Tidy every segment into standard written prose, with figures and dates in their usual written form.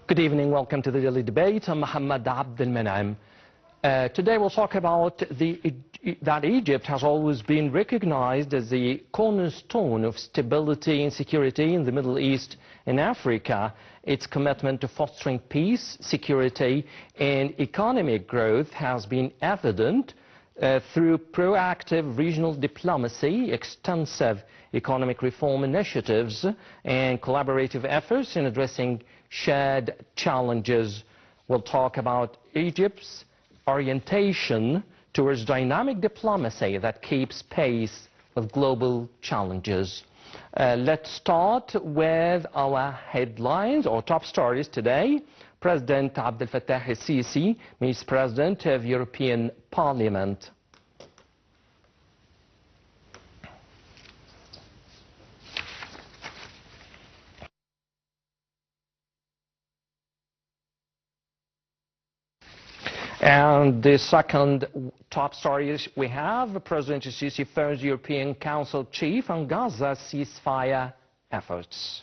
Good evening, welcome to the Daily Debate. I'm Mohammed Abdel Menam. Today we'll talk about that Egypt has always been recognized as the cornerstone of stability and security in the Middle East and Africa. Its commitment to fostering peace, security and economic growth has been evident through proactive regional diplomacy, extensive economic reform initiatives and collaborative efforts in addressing shared challenges. We'll talk about Egypt's orientation towards dynamic diplomacy that keeps pace with global challenges. Let's start with our headlines or top stories today. President Abdel Fattah el-Sisi meets President of European Parliament. And the second top story is we have President el-Sisi first European Council chief on Gaza ceasefire efforts.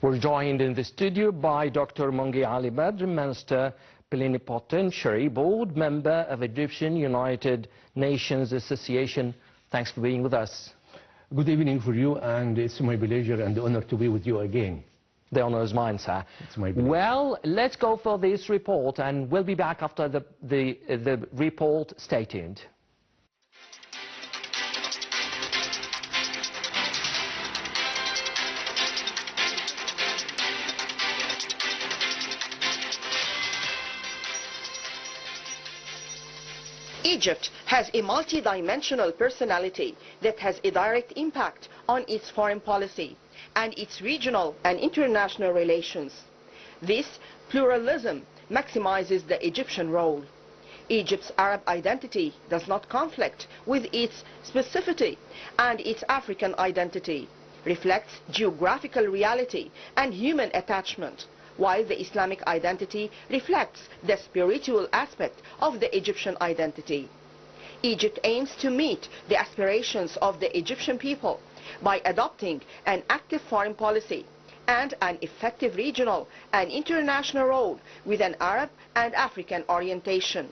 We're joined in the studio by Dr. Mongy Badr, Minister Plenipotentiary, board member of Egyptian United Nations Association. Thanks for being with us. Good evening for you, and it's my pleasure and honor to be with you again. The honor is mine, sir. It's my pleasure. Well, let's go for this report, and we'll be back after the report. Stay tuned. Egypt has a multidimensional personality that has a direct impact on its foreign policy and its regional and international relations. This pluralism maximizes the Egyptian role. Egypt's Arab identity does not conflict with its specificity, and its African identity reflects geographical reality and human attachment, while the Islamic identity reflects the spiritual aspect of the Egyptian identity. Egypt aims to meet the aspirations of the Egyptian people by adopting an active foreign policy and an effective regional and international role with an Arab and African orientation.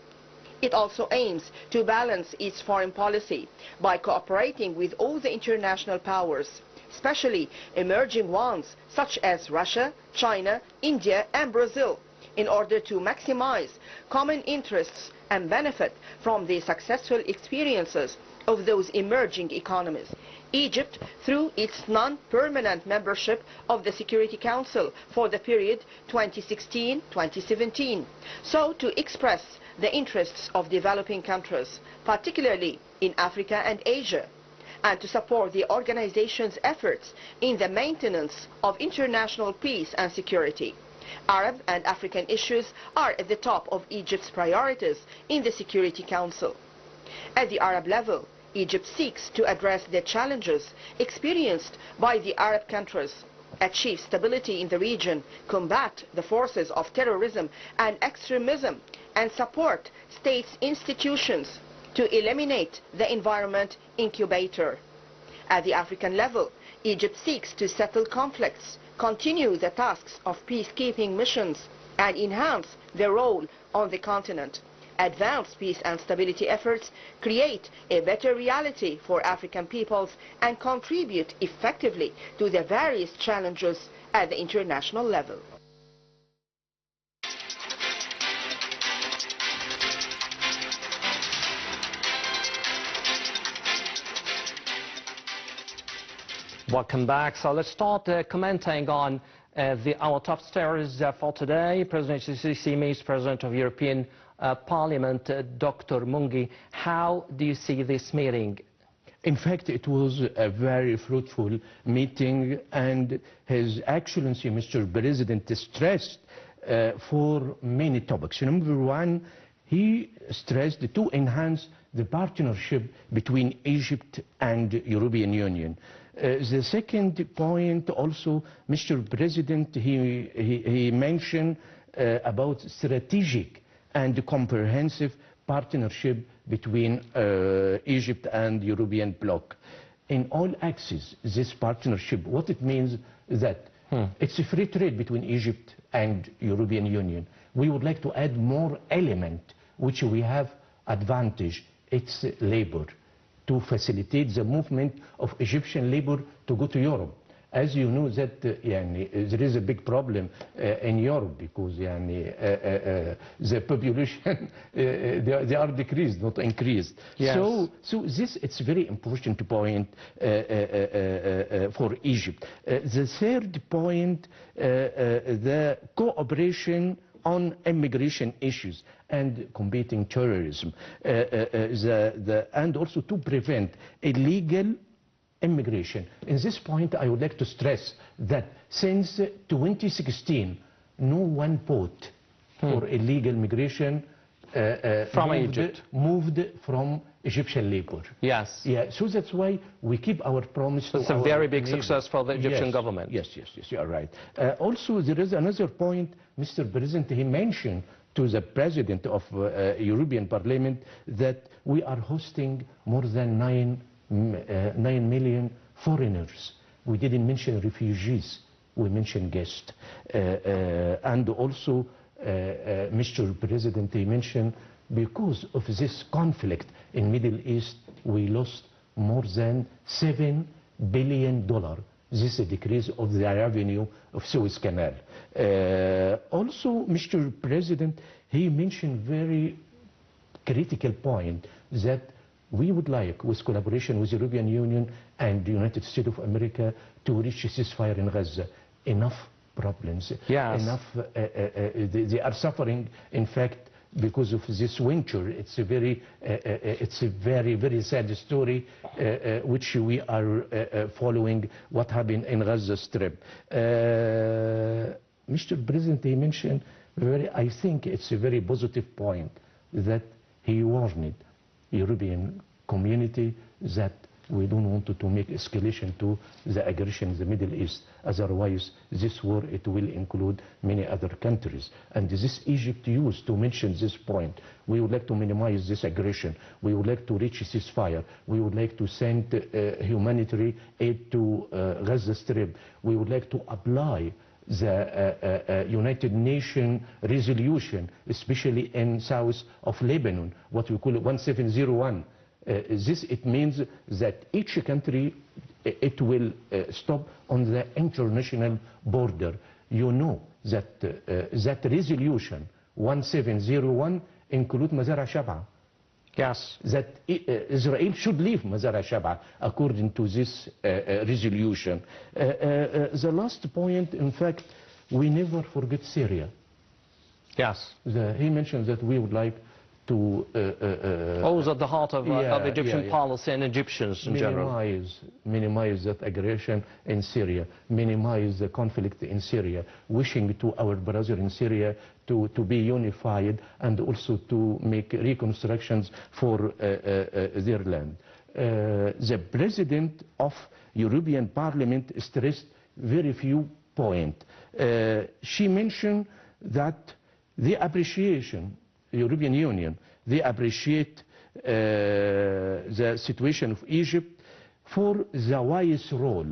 It also aims to balance its foreign policy by cooperating with all the international powers, especially emerging ones such as Russia, China, India and Brazil, in order to maximize common interests and benefit from the successful experiences of those emerging economies. Egypt, through its non-permanent membership of the Security Council for the period 2016-2017, sought to express the interests of developing countries, particularly in Africa and Asia, and to support the organization's efforts in the maintenance of international peace and security. Arab and African issues are at the top of Egypt's priorities in the Security Council. At the Arab level, Egypt seeks to address the challenges experienced by the Arab countries, achieve stability in the region, combat the forces of terrorism and extremism, and support states' institutions to eliminate the environment incubator. At the African level, Egypt seeks to settle conflicts, continue the tasks of peacekeeping missions, and enhance their role on the continent. Advance peace and stability efforts, create a better reality for African peoples, and contribute effectively to the various challenges at the international level. Welcome back. So let's start commenting on our top stories for today. President el-Sisi meets President of European Parliament, Dr. Mongy. How do you see this meeting? In fact, it was a very fruitful meeting, and His Excellency, Mr. President, stressed for many topics. Number one, he stressed to enhance the partnership between Egypt and European Union. The second point also, Mr. President, he mentioned about strategic and comprehensive partnership between Egypt and European bloc. in all axes this partnership. What it means is that it's a free trade between Egypt and European Union. We would like to add more element which we have advantage. It's labor, to facilitate the movement of Egyptian labor to go to Europe. As you know that there is a big problem in Europe because the population they are decreased, not increased. Yes. So this it's very important point for Egypt. The third point, the cooperation on immigration issues and combating terrorism, and also to prevent illegal immigration. In this point, I would like to stress that since 2016, no one vote for illegal migration from Egypt moved from Egyptian labor. Yes. Yeah, so that's why we keep our promise. It's a very big success for the Egyptian government. Yes, you are right. Also, there is another point, Mr. President, he mentioned to the President of European Parliament that we are hosting more than 9 million foreigners. We didn't mention refugees, we mentioned guests. And also, Mr. President, he mentioned because of this conflict in Middle East, we lost more than $7 billion. This is a decrease of the revenue of Suez Canal. Also, Mr. President, he mentioned very critical point that we would like, with collaboration with the European Union and the United States of America, to reach a ceasefire in Gaza. Enough problems. Yes. Enough. They are suffering, in fact, because of this winter. It's a very, very sad story, which we are following what happened in Gaza Strip. Mr. President, he mentioned, I think it's a very positive point that he warned European community that we don't want to make escalation to the aggression in the Middle East. Otherwise, this war, it will include many other countries. And this Egypt used to mention this point. We would like to minimize this aggression. We would like to reach a ceasefire. We would like to send humanitarian aid to Gaza Strip. We would like to apply the United Nations resolution, especially in south of Lebanon, what we call 1701. It means that each country, it will stop on the international border. You know that that resolution 1701 includes Mazar al-Shab'a. Yes. That Israel should leave Mazar al-Shab'a according to this resolution. The last point, in fact, we never forget Syria. Yes. He mentioned that we would like to always at the heart of Egyptian policy and Egyptians in general. Minimize that aggression in Syria, minimize the conflict in Syria, wishing to our brother in Syria to be unified and also to make reconstructions for their land. The President of European Parliament stressed very few points. She mentioned that the appreciation European Union, they appreciate the situation of Egypt for the wise role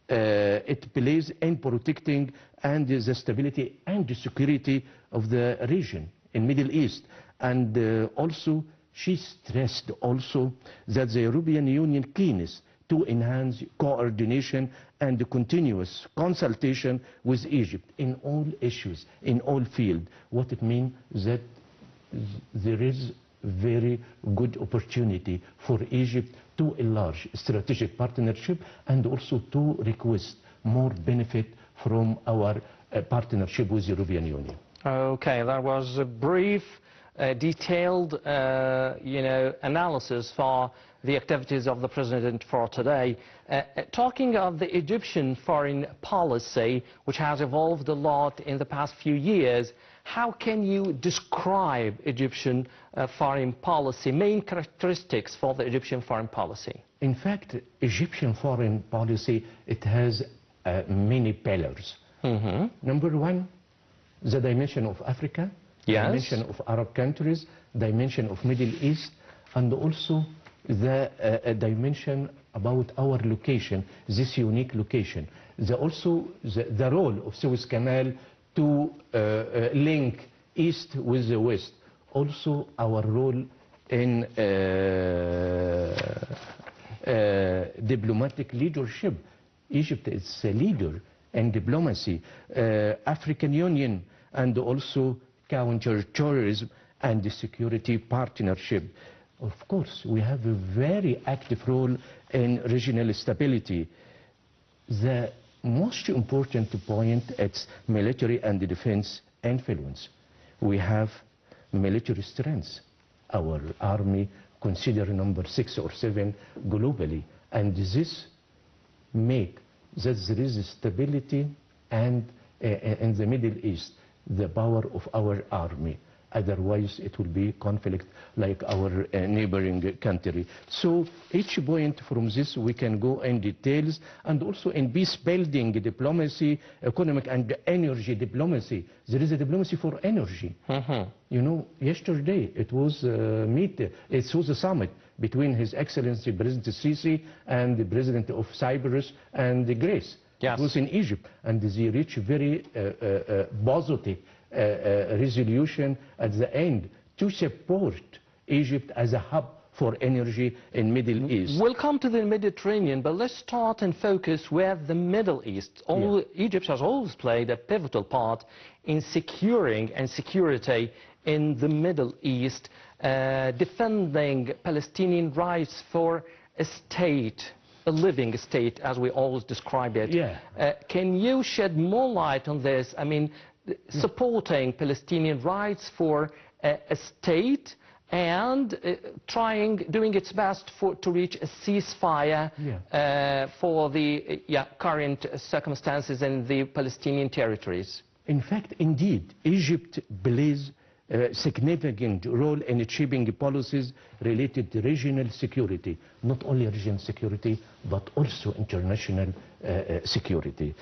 it plays in protecting and the stability and the security of the region in Middle East. And also, she stressed also that the European Union keenness to enhance coordination and continuous consultation with Egypt in all issues, in all fields. What it means that there is very good opportunity for Egypt to enlarge strategic partnership and also to request more benefit from our partnership with the European Union. Okay, that was a brief, detailed, analysis for the activities of the President for today. Talking of the Egyptian foreign policy, which has evolved a lot in the past few years, how can you describe Egyptian foreign policy, main characteristics for the Egyptian foreign policy? In fact, Egyptian foreign policy, it has many pillars. Number one, the dimension of Africa, dimension of Arab countries, dimension of Middle East, and also the dimension about our location, this unique location. Also the role of Suez Canal to link east with the west. Also our role in diplomatic leadership. Egypt is a leader in diplomacy, African Union, and also counter-terrorism and the security partnership. Of course, we have a very active role in regional stability. The most important point is military and defense influence. We have military strengths. Our army considered number 6 or 7 globally, and this make that there is stability and in the Middle East, the power of our army. Otherwise, it will be conflict like our neighboring country. So each point from this we can go in details, and also in peace building diplomacy, economic and energy diplomacy. There is a diplomacy for energy. You know, yesterday it was a summit between His Excellency President Sisi and the President of Cyprus and Greece. Yes. It was in Egypt, and they reached very positive resolution at the end to support Egypt as a hub for energy in Middle East. We'll come to the Mediterranean, but let's start and focus where the Middle East. Egypt has always played a pivotal part in securing and security in the Middle East, defending Palestinian rights for a state, a living state, as we always describe it. Can you shed more light on this? I mean, supporting Palestinian rights for a state and doing its best to reach a ceasefire for the current circumstances in the Palestinian territories. In fact, indeed, Egypt plays a significant role in achieving policies related to regional security, not only regional security, but also international security.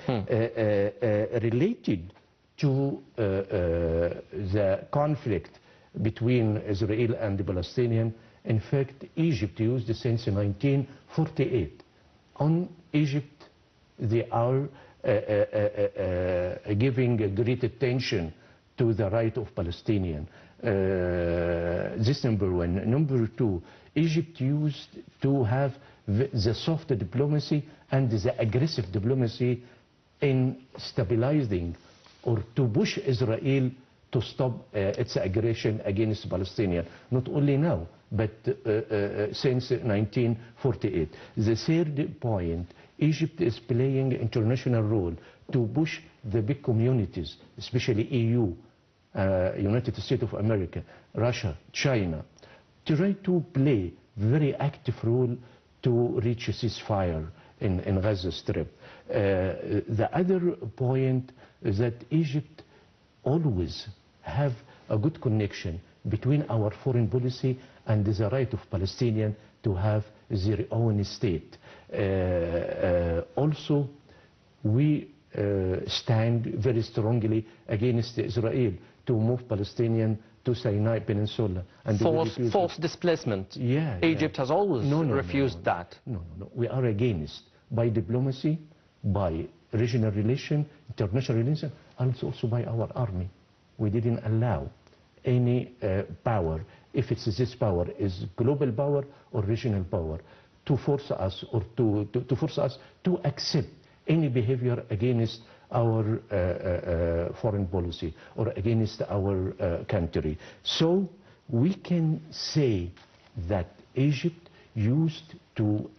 Related to the conflict between Israel and the Palestinians, in fact, Egypt used since 1948. On Egypt, they are giving great attention to the right of Palestinians. This number one. Number two, Egypt used to have the soft diplomacy and the aggressive diplomacy in stabilizing or to push Israel to stop its aggression against Palestinians, not only now, but since 1948. The third point, Egypt is playing an international role to push the big communities, especially EU, United States of America, Russia, China, to try to play very active role to reach a ceasefire in Gaza Strip. The other point is that Egypt always have a good connection between our foreign policy and the right of Palestinians to have their own state. Also, we stand very strongly against Israel to move Palestinians to Sinai Peninsula. And forced displacement. Egypt has always refused that. No. We are against by diplomacy, by regional relation, international relation, and also by our army. We didn't allow any power, if it's this power is global power or regional power, to force us or to force us to accept any behavior against our foreign policy or against our country. So we can say that Egypt used to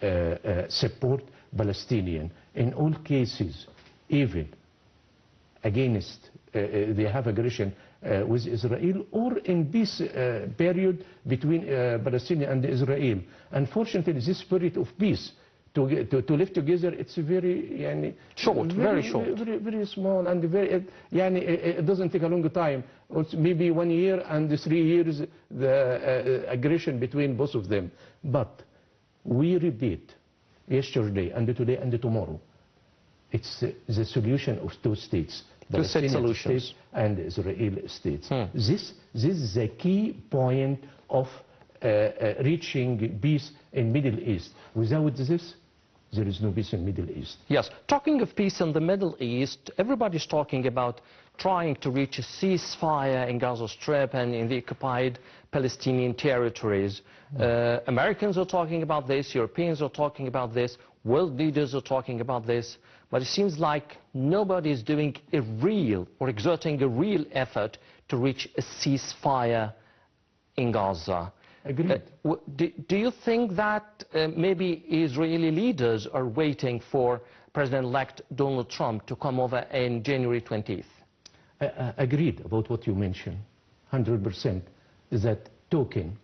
support Palestinians in all cases, even against they have aggression with Israel, or in peace period between Palestinians and Israel. Unfortunately, this spirit of peace to live together, it's very short, very short, very small, and very it doesn't take a long time. It's maybe 1 year and 3 years the aggression between both of them. But we repeat, yesterday and today and tomorrow, it's the solution of two states. Palestinian state and Israeli states. This is the key point of reaching peace in Middle East. Without this, there is no peace in the Middle East. Yes, talking of peace in the Middle East, everybody's talking about trying to reach a ceasefire in Gaza Strip and in the occupied Palestinian territories. Americans are talking about this, Europeans are talking about this, world leaders are talking about this, but it seems like nobody is doing a real or exerting a real effort to reach a ceasefire in Gaza. Agreed. Do you think that maybe Israeli leaders are waiting for President-elect Donald Trump to come over in January 20th? Agreed about what you mentioned, 100%, is that talking.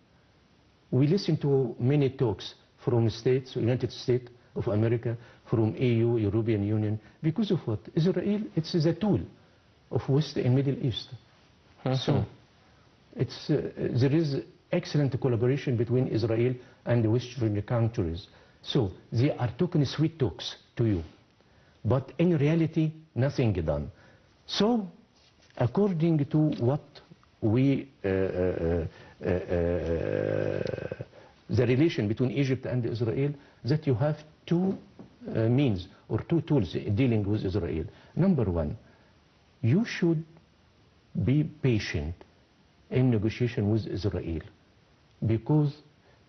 We listen to many talks from states, United States of America, from EU, European Union, because of what? Israel, it's a tool of West and Middle East. So there is excellent collaboration between Israel and the Western countries. So they are talking sweet talks to you. But in reality, nothing done. So according to what we, the relation between Egypt and Israel, that you have two means or two tools dealing with Israel. Number one, you should be patient in negotiation with Israel, because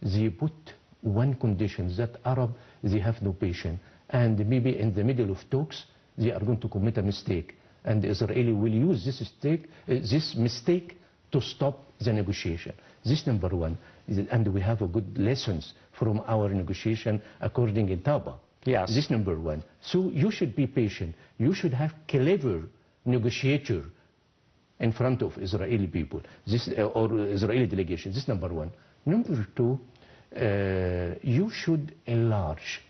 they put one condition, that Arab, they have no patience, and maybe in the middle of talks they are going to commit a mistake, and the Israeli will use this mistake to stop the negotiation. This number one, and we have a good lessons from our negotiation according to Taba. Yes. This number one. So you should be patient. You should have clever negotiator in front of Israeli people, or Israeli delegation. This number one. Number two, you should enlarge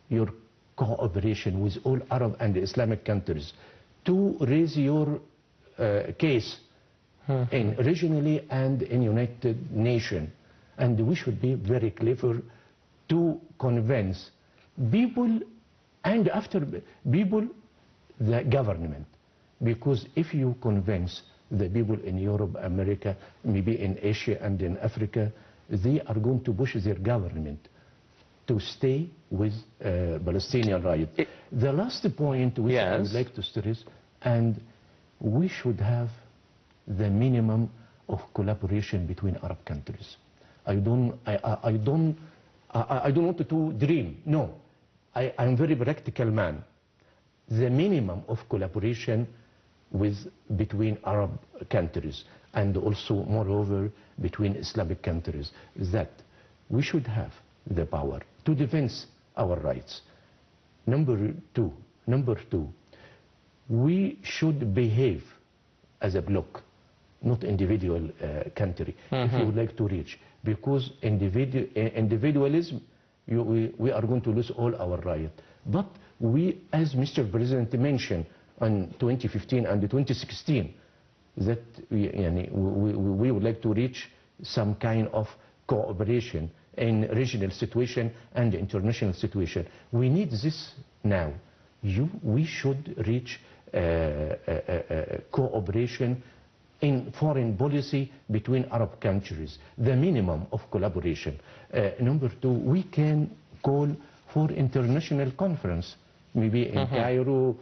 your cooperation with all Arab and Islamic countries to raise your case in regionally and in United Nations. And we should be very clever to convince people, and after people, the government. Because if you convince the people in Europe, America, maybe in Asia and in Africa, they are going to push their government to stay with Palestinian rights. The last point which I would like to stress, and we should have the minimum of collaboration between Arab countries. I don't want to dream. No, I'm a very practical man. The minimum of collaboration between Arab countries, and also moreover between Islamic countries, is that we should have the power to defend our rights. Number two, we should behave as a bloc, not individual country, if you would like to reach. Because individualism, we are going to lose all our rights. But we, as Mr. President mentioned, in 2015 and 2016, that we would like to reach some kind of cooperation in regional situation and international situation. We need this now. We should reach cooperation in foreign policy between Arab countries, the minimum of collaboration. Number two, we can call for international conference, maybe in Cairo,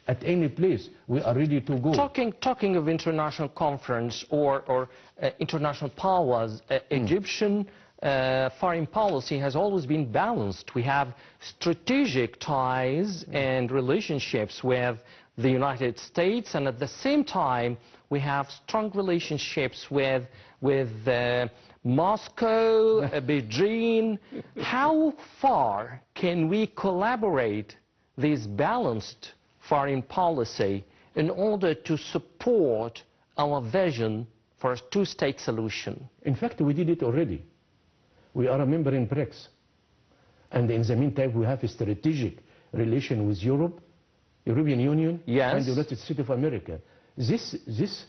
at any place. We are ready to go. Talking of international conference or international powers, Egyptian foreign policy has always been balanced. We have strategic ties and relationships with the United States, and at the same time we have strong relationships with Moscow, Beijing. How far can we collaborate this balanced foreign policy in order to support our vision for a two-state solution? In fact, we did it already. We are a member in BRICS. And in the meantime, we have a strategic relation with Europe, European Union, and the United States of America. This is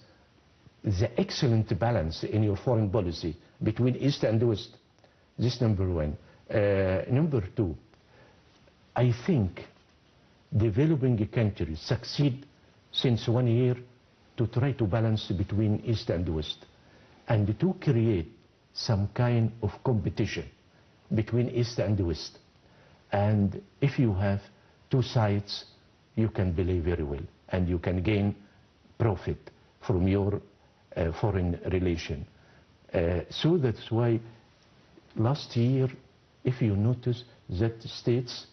the excellent balance in your foreign policy between East and West. This number one. Number two, I think developing countries succeed since 1 year to try to balance between East and West, and to create some kind of competition between East and West. And if you have two sides, you can play very well, and you can gain profit from your foreign relation. So that's why last year, if you notice that states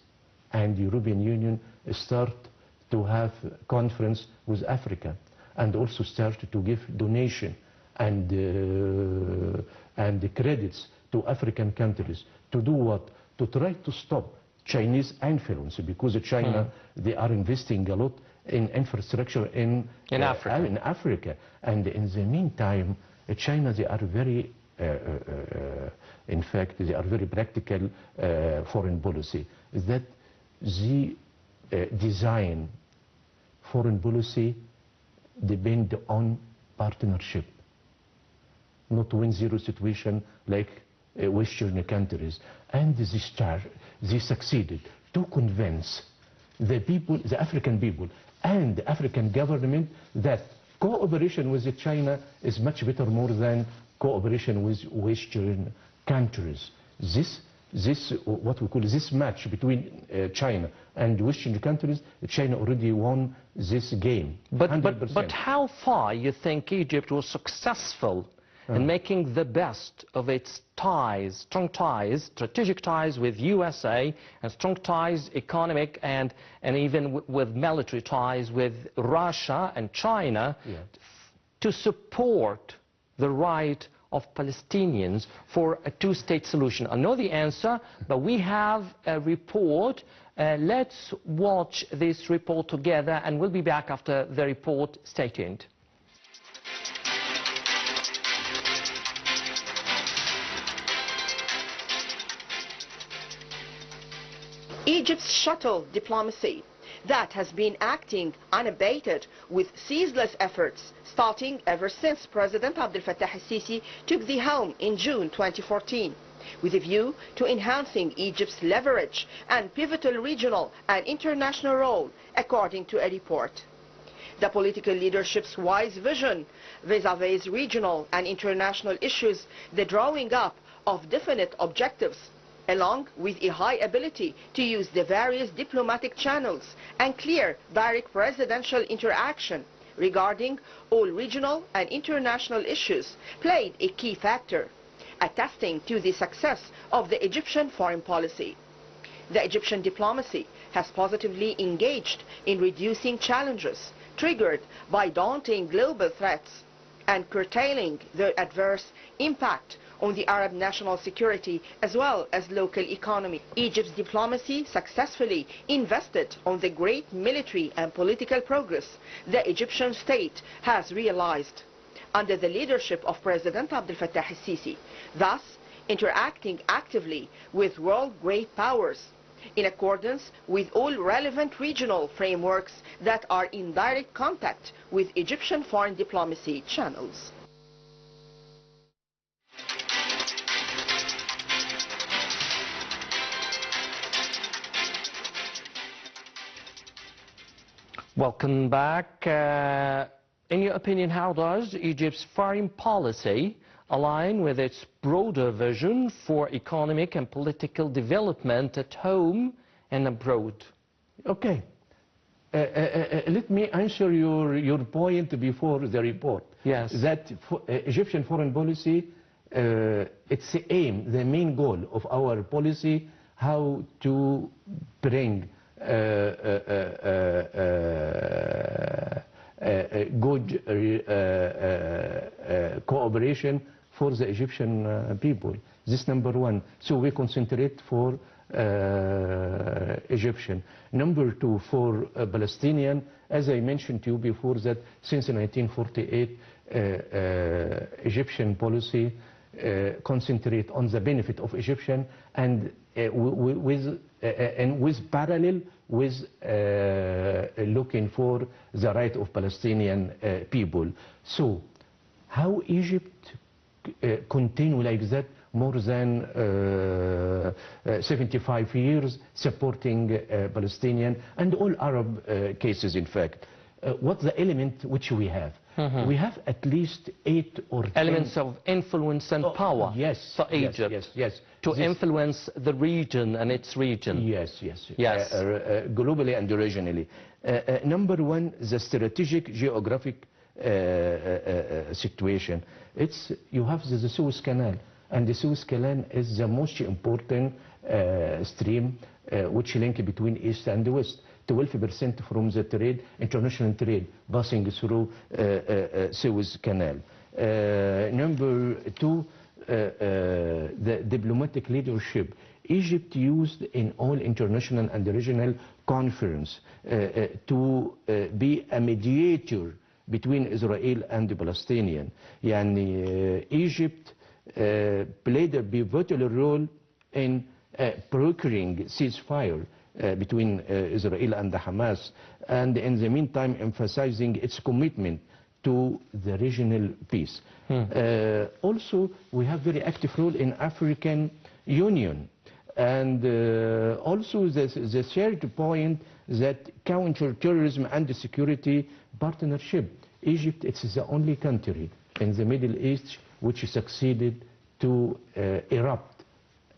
and European Union start to have conference with Africa, and also start to give donation and credits to African countries to do what? To try to stop Chinese influence, because China, they are investing a lot in infrastructure in Africa. And in the meantime, China, they are very, in fact, they are very practical foreign policy. That the design foreign policy depend on partnership, not win-zero situation like Western countries. And they succeeded to convince the people, the African people and the African government, that cooperation with China is much better more than cooperation with Western countries. This what we call this match between China and Western countries, China already won this game. But how far you think Egypt was successful in making the best of its ties, strong ties, strategic ties with USA, and strong ties, economic and even with military ties with Russia and China, to support the right of Palestinians for a two-state solution? I know the answer, but we have a report. Let's watch this report together, and we'll be back after the report. Stay tuned. Egypt's shuttle diplomacy that has been acting unabated with ceaseless efforts starting ever since President Abdel Fattah al-Sisi took the helm in June 2014, with a view to enhancing Egypt's leverage and pivotal regional and international role, according to a report. The political leadership's wise vision vis-à-vis regional and international issues, the drawing up of definite objectives, along with a high ability to use the various diplomatic channels and clear direct presidential interaction regarding all regional and international issues, played a key factor, attesting to the success of the Egyptian foreign policy. The Egyptian diplomacy has positively engaged in reducing challenges triggered by daunting global threats and curtailing their adverse impact on the Arab national security as well as local economy. Egypt's diplomacy successfully invested on the great military and political progress the Egyptian state has realized under the leadership of President Abdel Fattah al-Sisi, thus interacting actively with world great powers in accordance with all relevant regional frameworks that are in direct contact with Egyptian foreign diplomacy channels. Welcome back. In your opinion, how does Egypt's foreign policy align with its broader vision for economic and political development at home and abroad? Okay. Let me answer your point before the report. Yes. That Egyptian foreign policy, its the aim, the main goal of our policy, how to bring good cooperation for the Egyptian people. This number one. So we concentrate for Egyptian. Number two, for Palestinian, as I mentioned to you before, that since 1948, Egyptian policy concentrate on the benefit of Egyptian and with parallel with looking for the right of Palestinian people. So how Egypt continue like that more than 75 years supporting Palestinian and all Arab cases, in fact. What's the element which we have? We have at least 8 or 10 elements of influence and power for Egypt to influence the region and its region. Yes. Globally and regionally. Number one, the strategic geographic situation. You have the Suez Canal, and the Suez Canal is the most important stream which link between East and West. 12% from the trade, international trade, passing through Suez Canal. Number two, the diplomatic leadership. Egypt used in all international and regional conference to be a mediator between Israel and the Palestinian. Egypt played a pivotal role in procuring ceasefire between Israel and the Hamas, and in the meantime emphasizing its commitment to the regional peace. Also, we have very active role in African Union, and also the third point, that counter-terrorism and the security partnership. Egypt, it's the only country in the Middle East which succeeded to erupt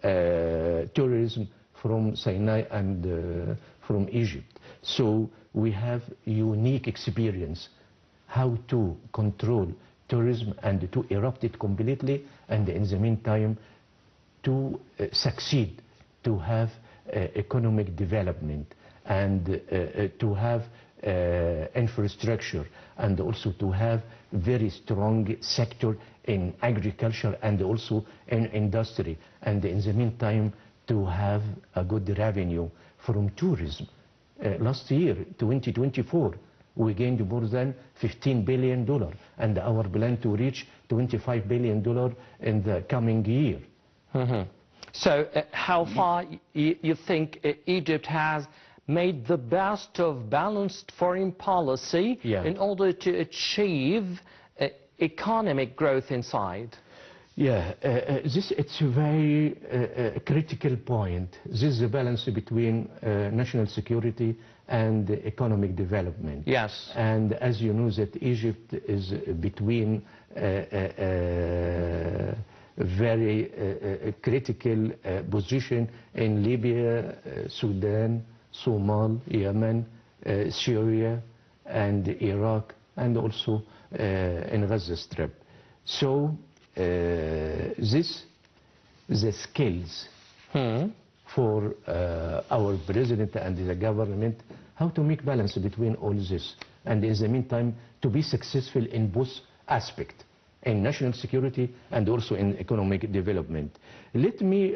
terrorism from Sinai and from Egypt. So we have unique experience how to control terrorism and to erupt it completely, and in the meantime to succeed to have economic development and to have infrastructure, and also to have very strong sector in agriculture and also in industry, and in the meantime to have a good revenue from tourism. Last year, 2024, we gained more than $15 billion, and our plan to reach $25 billion in the coming year. So how far you think Egypt has made the best of balanced foreign policy in order to achieve economic growth inside? It's a very critical point. This is the balance between national security and economic development. Yes. And as you know, that Egypt is between very critical position in Libya, Sudan, Somalia, Yemen, Syria, and Iraq, and also in Gaza Strip. So the skills for our president and the government, how to make balance between all this, and in the meantime to be successful in both aspects, in national security and also in economic development. Let me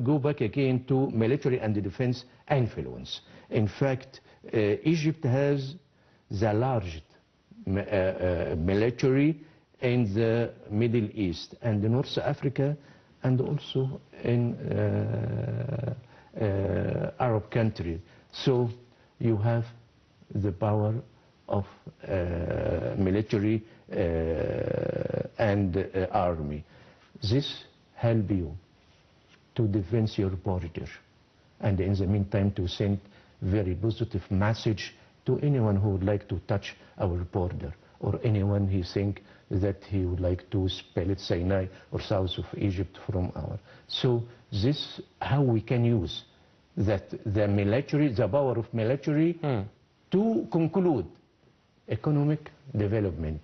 go back again to military and defense influence. In fact, Egypt has the largest military in the Middle East and North Africa, and also in Arab countries. So you have the power of military and army. This help you to defend your border, and in the meantime to send very positive message to anyone who would like to touch our border, or anyone who think that he would like to spell it Sinai or south of Egypt from our. So this how we can use that the military, the power of military to conclude economic development,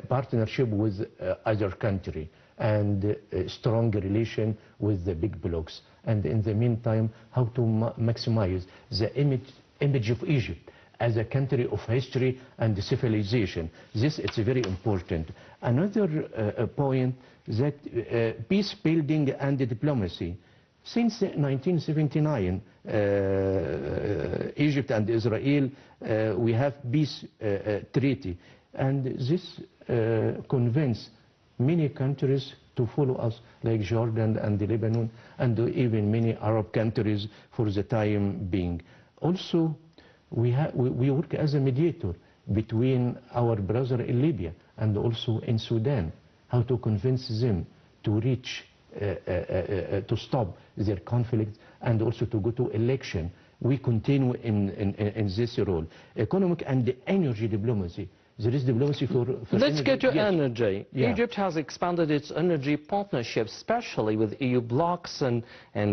partnership with other country, and strong relation with the big blocs, and in the meantime how to maximize the image of Egypt as a country of history and civilization. This is very important. Another point, that peace building and diplomacy. Since 1979, Egypt and Israel, we have peace treaty, and this convinced many countries to follow us, like Jordan and Lebanon, and even many Arab countries for the time being. Also, we work as a mediator between our brother in Libya and also in Sudan, how to convince them to reach, to stop their conflict, and also to go to election. We continue in this role. Economic and energy diplomacy. There is diplomacy for Let's energy. get to Yes. energy. Yeah. Egypt has expanded its energy partnerships, especially with EU blocs and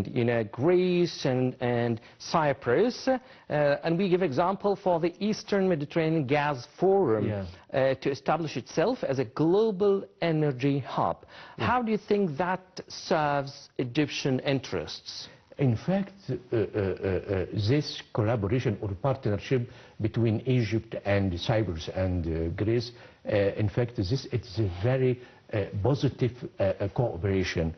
you know, Greece and Cyprus. And we give example for the Eastern Mediterranean Gas Forum to establish itself as a global energy hub. How do you think that serves Egyptian interests? In fact, this collaboration or partnership between Egypt and Cyprus and Greece, in fact, it's a very positive cooperation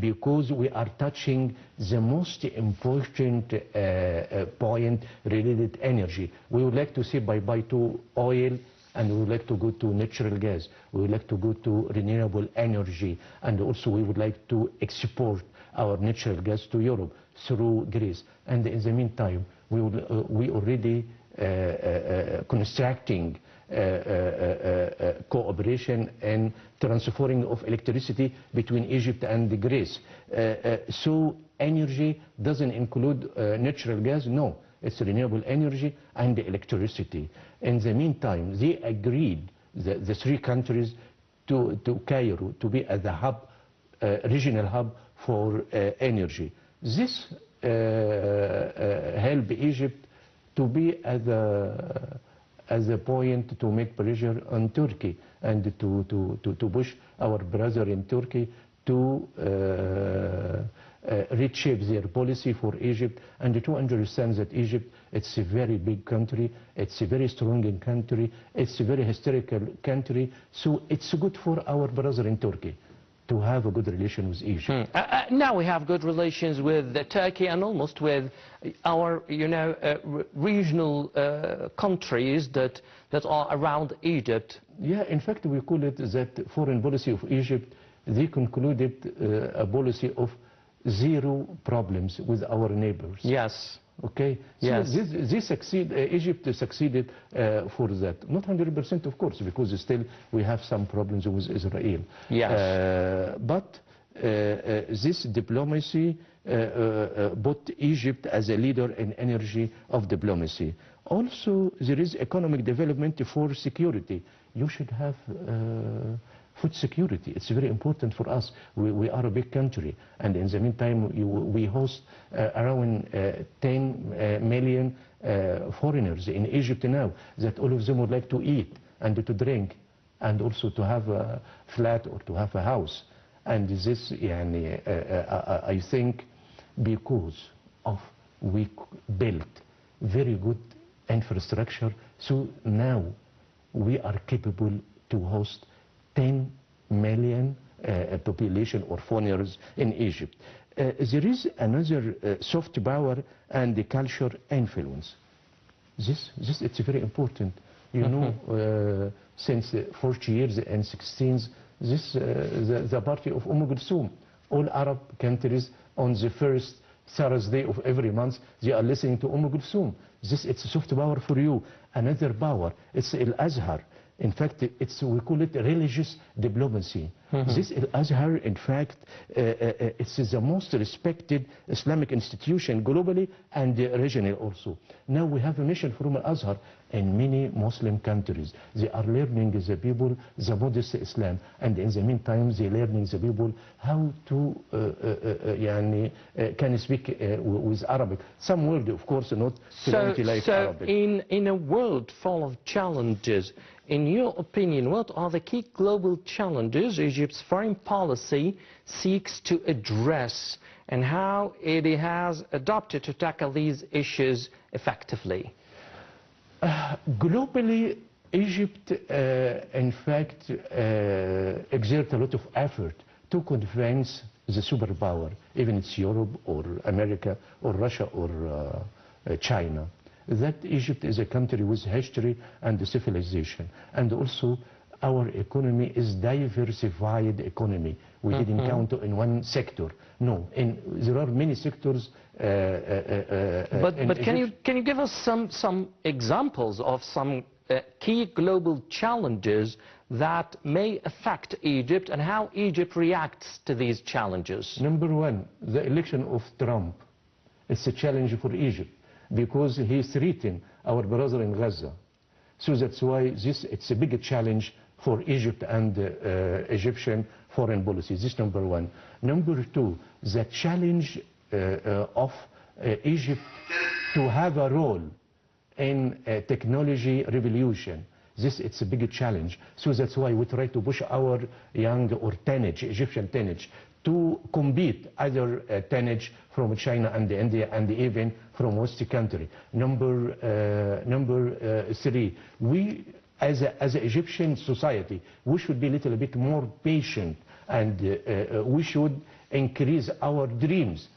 because we are touching the most important point related to energy. We would like to say bye-bye to oil, and we would like to go to natural gas. We would like to go to renewable energy, and also we would like to export our natural gas to Europe through Greece. And in the meantime, we already constructing cooperation and transferring of electricity between Egypt and Greece. So energy doesn't include natural gas, no. It's renewable energy and electricity. In the meantime, they agreed, the three countries, to Cairo to be as the hub, regional hub for energy. This help Egypt to be as a point to make pressure on Turkey and to push our brother in Turkey to reshape their policy for Egypt and to understand that Egypt, it's a very big country, it's a very strong country, it's a very historical country, so it's good for our brother in Turkey to have a good relation with Egypt. Now we have good relations with Turkey and almost with our, you know, regional countries that are around Egypt. Yeah, in fact, we call it that foreign policy of Egypt. They concluded a policy of zero problems with our neighbors. Yes. Okay. So yes. Egypt succeeded for that. Not 100%, of course, because still we have some problems with Israel. Yes. But this diplomacy put Egypt as a leader in energy of diplomacy. Also, there is economic development for security. You should have food security. It's very important for us. We are a big country, and in the meantime we host around 10 million foreigners in Egypt now, that all of them would like to eat and to drink and also to have a flat or to have a house. And this, I think, because of we built very good infrastructure, so now we are capable to host 10 million population or foreigners in Egypt. There is another soft power and the culture influence. This it's very important. You know, since 40 years and 16s, the party of Kulthum. All Arab countries on the first Thursday of every month, they are listening to Kulthum. It's a soft power for you. Another power, it's Al-Azhar. In fact, we call it religious diplomacy. This Al-Azhar, in fact, it's the most respected Islamic institution globally and regionally also. Now we have a mission from Al-Azhar in many Muslim countries. They are learning the people the modest Islam, and in the meantime they learning the people how to can speak with Arabic. Some word, of course, not fluently like Arabic. In a world full of challenges, in your opinion, what are the key global challenges Egypt's foreign policy seeks to address, and how it has adopted to tackle these issues effectively? Globally, Egypt, in fact, exerts a lot of effort to convince the superpower, even it's Europe or America or Russia or China, that Egypt is a country with history and civilization, and also our economy is diversified economy. We didn't count in one sector. No, there are many sectors. But can you give us some examples of some key global challenges that may affect Egypt and how Egypt reacts to these challenges? Number one, the election of Trump. It's a challenge for Egypt, because he threatened our brother in Gaza. So that's why it's a big challenge for Egypt and Egyptian foreign policy. This number one. Number two, the challenge of Egypt to have a role in a technology revolution. It's a big challenge. So that's why we try to push our young or teenage, Egyptian teenage, to compete either teenage from China and India and even from West country. Number three, we as an Egyptian society, we should be a little bit more patient, and we should increase our dreams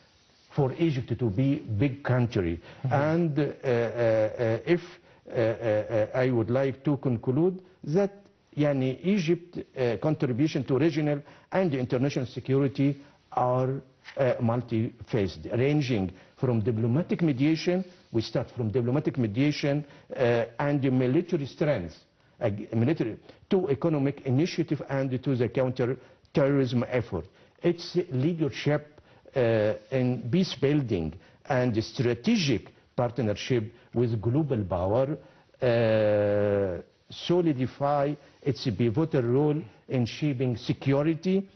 for Egypt to be big country. And if I would like to conclude that Egypt's contribution to regional and international security are multi-phased, ranging from diplomatic mediation. We start from diplomatic mediation and military strength, to economic initiative and to the counter-terrorism effort. Its leadership in peace building and strategic partnership with global power solidify its pivotal role in shaping security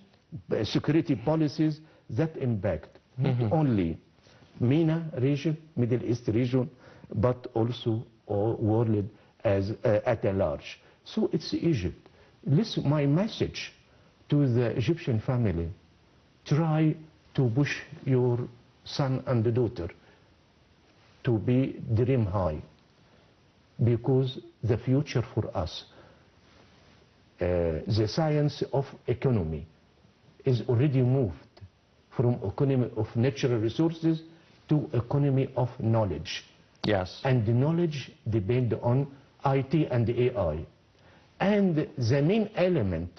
policies that impact not only MENA region, Middle East region, but also world at a large. So it's Egypt. Listen, my message to the Egyptian family: try to push your son and daughter to be dream high, because the future for us, the science of economy is already moved from economy of natural resources to economy of knowledge. Yes. And the knowledge depends on IT and AI. And the main element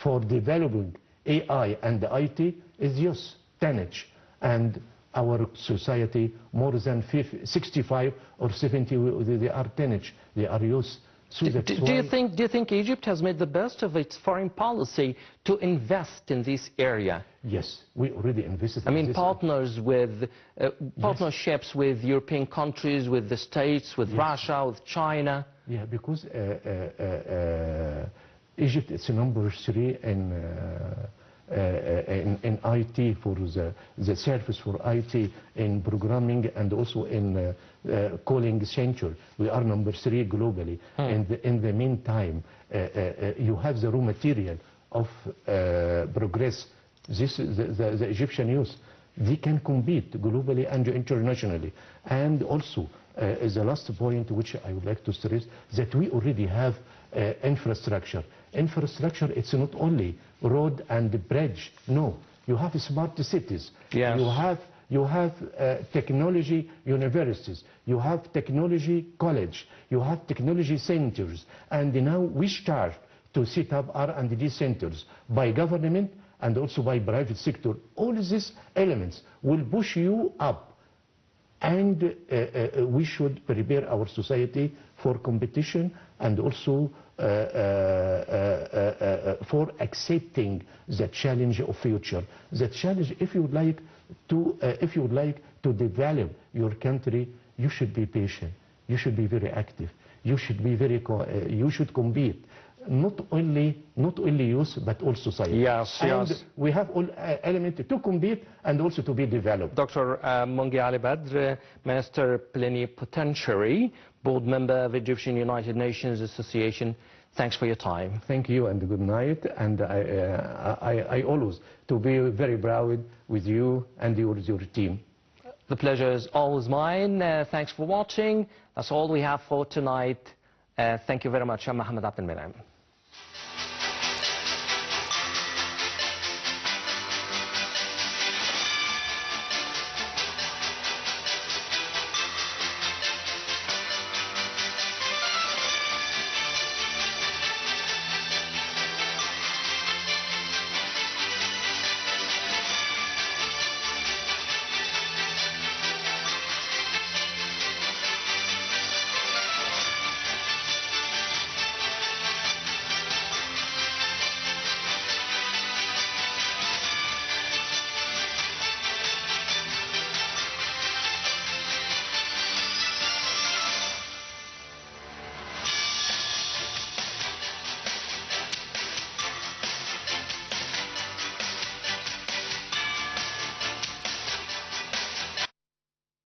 for developing AI and IT is youth, teenage. And our society, more than 65 or 70, they are teenage, they are youth. So do you think Egypt has made the best of its foreign policy to invest in this area? Yes, we already invested. I mean, partnerships with European countries, with the States, with Russia, with China. Yeah, because Egypt is number 3 in IT, for the service for IT in programming and also in calling center. We are number 3 globally. And in the meantime, you have the raw material of progress. This the Egyptian youth, they can compete globally and internationally. And also, as the last point which I would like to stress, that we already have infrastructure. Infrastructure, it's not only road and bridge. No, you have smart cities. Yes. You have technology universities. You have technology college. You have technology centers. And now we start to set up R&D centers by government and also by private sector. All these elements will push you up. And we should prepare our society for competition and also for accepting the challenge of future. The challenge, if you would like to develop your country, you should be patient. You should be very active. You should be you should compete. Not only youth, but all society. Yes, and yes. we have all elements to compete and also to be developed. Dr. Mongy Badr, Minister Plenipotentiary, Board Member of Egyptian United Nations Association, thanks for your time. Thank you and good night. And I always to be very proud with you and your team. The pleasure is always mine. Thanks for watching. That's all we have for tonight. Thank you very much. I'm Mohammed Abdel Menam.